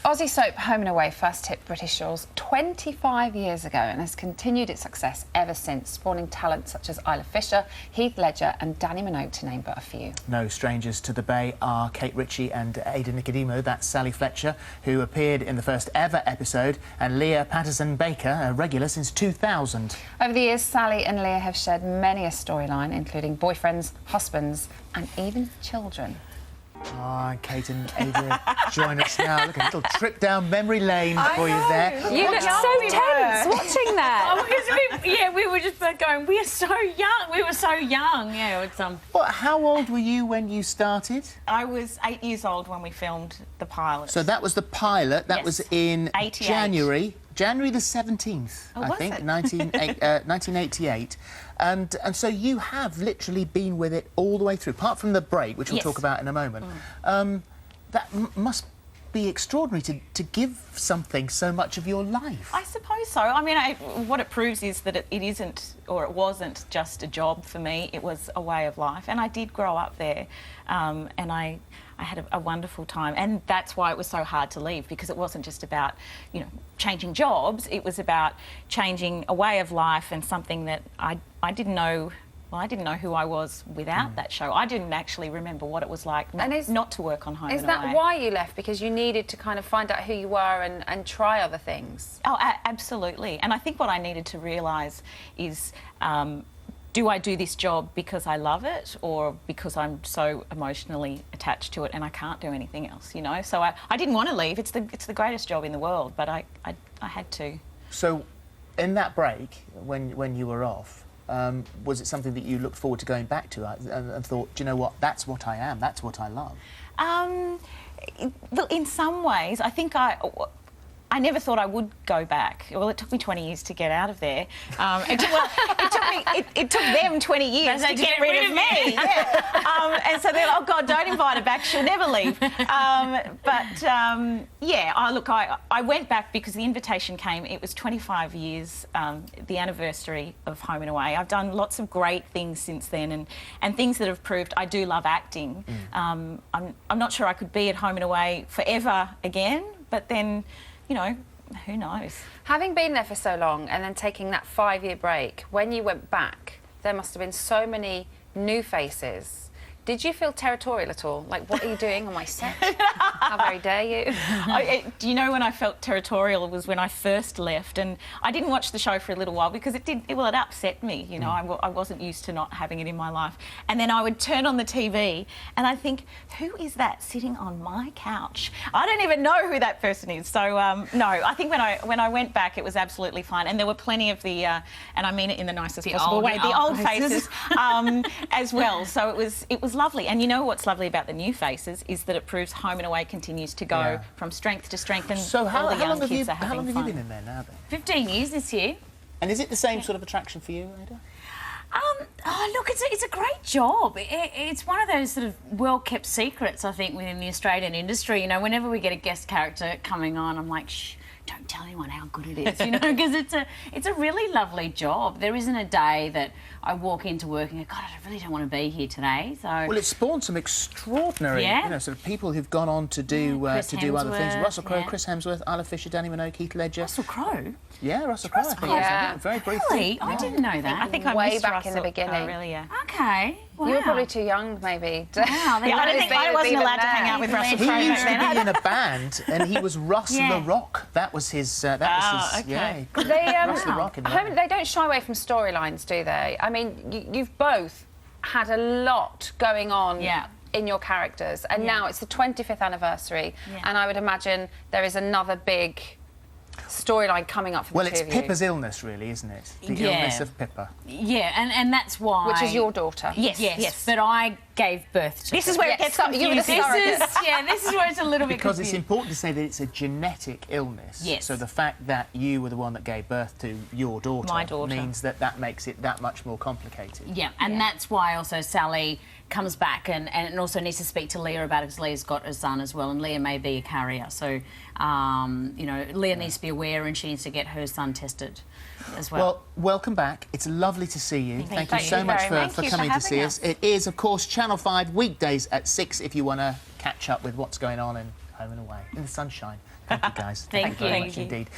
Aussie soap Home and Away first hit British shores 25 years ago and has continued its success ever since, spawning talent such as Isla Fisher, Heath Ledger and Danny Minogue, to name but a few. No strangers to the Bay are Kate Richie and Nicodemou. That's Sally Fletcher, who appeared in the first ever episode, and Leah Patterson-Baker, a regular since 2000. Over the years, Sally and Leah have shared many a storyline, including boyfriends, husbands and even children. Ah, Kate and Ada join us now. Look, a little trip down memory lane for you there. You look so tense watching that. Oh, because we were just going, we are so young. We were so young. Yeah, it's Well, how old were you when you started? I was 8 years old when we filmed the pilot. So that was the pilot. That was in 88. January the 17th, I think, 1988. And so you have literally been with it all the way through, apart from the break, which we'll talk about in a moment. That must be extraordinary to give something so much of your life. I suppose so. I mean, what it proves is that it isn't, or it wasn't just a job for me. It was a way of life, and I did grow up there, and I had a wonderful time, and that's why it was so hard to leave, because it wasn't just about, you know, changing jobs. It was about changing a way of life and something that I didn't know. Well, I didn't know who I was without that show. I didn't actually remember what it was like not to work on Home and Away. Is that why you left? Because you needed to kind of find out who you were and try other things? Oh, absolutely. And I think what I needed to realise is, do I do this job because I love it, or because I'm so emotionally attached to it and I can't do anything else, you know? So I didn't want to leave. It's the greatest job in the world, but I had to. So in that break, when you were off, was it something that you looked forward to going back to and thought, do you know what, that's what I am, that's what I love? Well, in some ways, I think I never thought I would go back. Well, it took me 20 years to get out of there. It took them 20 years to get rid of me. Yeah. And so they're like, oh, God, don't invite her back. She'll never leave. Yeah, look, I went back because the invitation came. It was 25 years, the anniversary of Home and Away. I've done lots of great things since then, and things that have proved I do love acting. I'm not sure I could be at Home and Away forever again, but then, you know, who knows? Having been there for so long and then taking that 5-year break, when you went back, there must have been so many new faces. Did you feel territorial at all? Like, what are you doing on my set? How very dare you? Do you know when I felt territorial was when I first left, and I didn't watch the show for a little while because it upset me, you know. I wasn't used to not having it in my life. And then I would turn on the TV and I'd think, who is that sitting on my couch? I don't even know who that person is. So, no, I think when I went back, it was absolutely fine. And there were plenty of and I mean it in the nicest possible way, the old faces as well. So it was lovely. And you know what's lovely about the new faces is that it proves Home and Away continues to go from strength to strength, and so all the young kids are having fun. How long have you been in there now, then? 15 years this year. And is it the same sort of attraction for you, Ada? Oh, look, it's a great job. It's one of those sort of well-kept secrets, I think, within the Australian industry. You know, whenever we get a guest character coming on, I'm like, shh, don't tell anyone how good it is, you know, because it's a really lovely job. There isn't a day that I walk into work and go, God, I really don't want to be here today. So well, it's spawned some extraordinary, you know, sort of people who've gone on to do other things. Russell Crowe, Chris Hemsworth, Isla Fisher, Danny Minogue, Heath Ledger. Russell Crowe? Yeah, Russell Crowe. Yeah. Very briefly. Really? I didn't know that. I think I way missed back Russell. in the beginning. Oh, really, yeah. Okay. Wow. You were probably too young, maybe. Wow, I wasn't allowed to hang out with Russell Crowe. He used to be in a band, and he was Russ the Rock. That was his. Okay. Russ the Rock. They don't shy away from storylines, do they? I mean, you've both had a lot going on. In your characters, and now it's the 25th anniversary, and I would imagine there is another big storyline coming up for the two of you. Well, it's Pippa's illness, really, isn't it? The illness of Pippa. Yeah, and that's why... Which is your daughter. Yes. But I gave birth to This is where it gets confusing. You were the surrogate. This is where it's a little bit Because confusing. it's important to say that it's a genetic illness. Yes. So the fact that you were the one that gave birth to your daughter, My daughter, means that makes it that much more complicated. Yeah, and that's why also Sally comes back and also needs to speak to Leah about it, because Leah's got a son as well, and Leah may be a carrier. So, you know, Leah needs to be aware, and she needs to get her son tested as well. Well, welcome back. It's lovely to see you. Thank you so much for coming to see us. It is, of course, Channel 5 weekdays at 6 if you want to catch up with what's going on in Home and Away, in the sunshine. Thank you, guys. Thank you. Very much indeed.